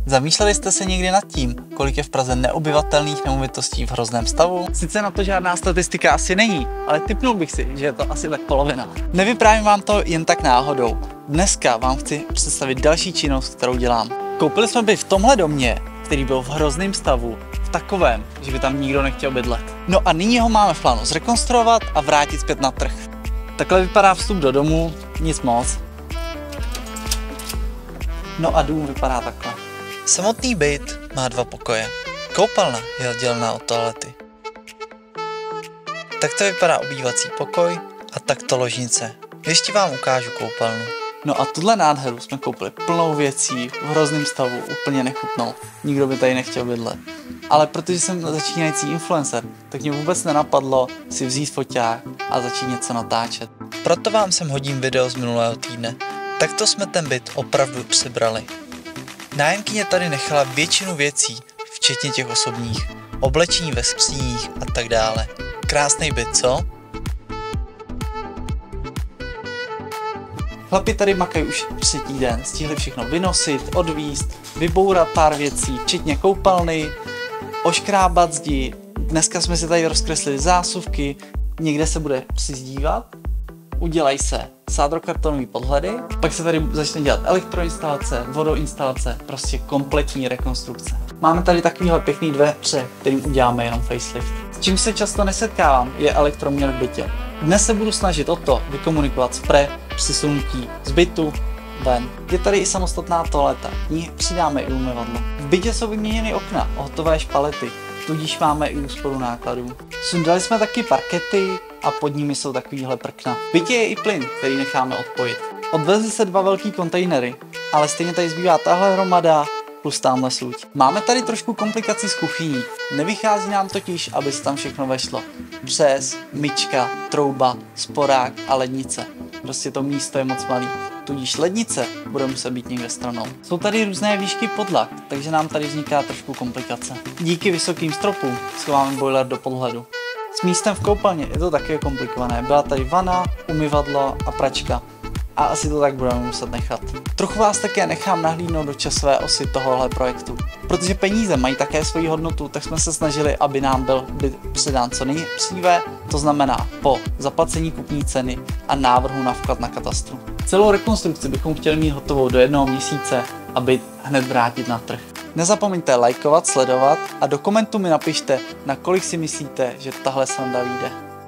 Zamýšleli jste se někdy nad tím, kolik je v Praze neobyvatelných nemovitostí v hrozném stavu? Sice na to žádná statistika asi není, ale tipnul bych si, že je to asi tak polovina. Nevyprávím vám to jen tak náhodou. Dneska vám chci představit další činnost, kterou dělám. Koupili jsme byt v tomhle domě, který byl v hrozném stavu, v takovém, že by tam nikdo nechtěl bydlet. No a nyní ho máme v plánu zrekonstruovat a vrátit zpět na trh. Takhle vypadá vstup do domu, nic moc. No a dům vypadá takhle. Samotný byt má 2 pokoje. Koupelna je oddělená od toalety. Takto vypadá obývací pokoj a takto ložnice. Ještě vám ukážu koupelnu. No a tuhle nádheru jsme koupili plnou věcí, v hrozném stavu, úplně nechutnou. Nikdo by tady nechtěl bydlet. Ale protože jsem začínající influencer, tak mě vůbec nenapadlo si vzít foťák a začít něco natáčet. Proto vám sem hodím video z minulého týdne. Takto jsme ten byt opravdu přibrali. Nájemkyně tady nechala většinu věcí, včetně těch osobních, oblečení ve skříních a tak dále. Krásný byt, co? Chlapi tady makají už 3. den, stihli všechno vynosit, odvízt, vybourat pár věcí, včetně koupelny, oškrábat zdi. Dneska jsme si tady rozkreslili zásuvky, někde se bude přizdívat, udělají se sádrokartonové podhledy, pak se tady začne dělat elektroinstalace, vodoinstalace, prostě kompletní rekonstrukce. Máme tady takovýhle pěkný dveře, kterým uděláme jenom facelift. S čím se často nesetkávám, je elektroměr v bytě. Dnes se budu snažit o to vykomunikovat spray, přisunutí z bytu ven. Je tady i samostatná toaleta, v ní přidáme i umyvadlo. V bytě jsou vyměněny okna, hotové špalety, tudíž máme i úsporu nákladů. Sundali jsme taky parkety a pod nimi jsou takovýhle prkna. V bytě je i plyn, který necháme odpojit. Odvezly se 2 velký kontejnery, ale stejně tady zbývá tahle hromada plus tamhle suť. Máme tady trošku komplikací s kuchyní. Nevychází nám totiž, aby se tam všechno vešlo. Přes, myčka, trouba, sporák a lednice. Prostě to místo je moc malý. Tudíž lednice bude muset být někde stranou. Jsou tady různé výšky podlah, takže nám tady vzniká trošku komplikace. Díky vysokým stropům schováme boiler do podhledu. S místem v koupelně je to také komplikované. Byla tady vana, umyvadlo a pračka. A asi to tak budeme muset nechat. Trochu vás také nechám nahlídnout do časové osy tohohle projektu. Protože peníze mají také svoji hodnotu, tak jsme se snažili, aby nám byl byt předán co nejdříve, to znamená po zaplacení kupní ceny a návrhu na vklad na katastru. Celou rekonstrukci bychom chtěli mít hotovou do 1 měsíce a byt hned vrátit na trh. Nezapomeňte lajkovat, sledovat a do komentu mi napište, na kolik si myslíte, že tahle sranda vyjde.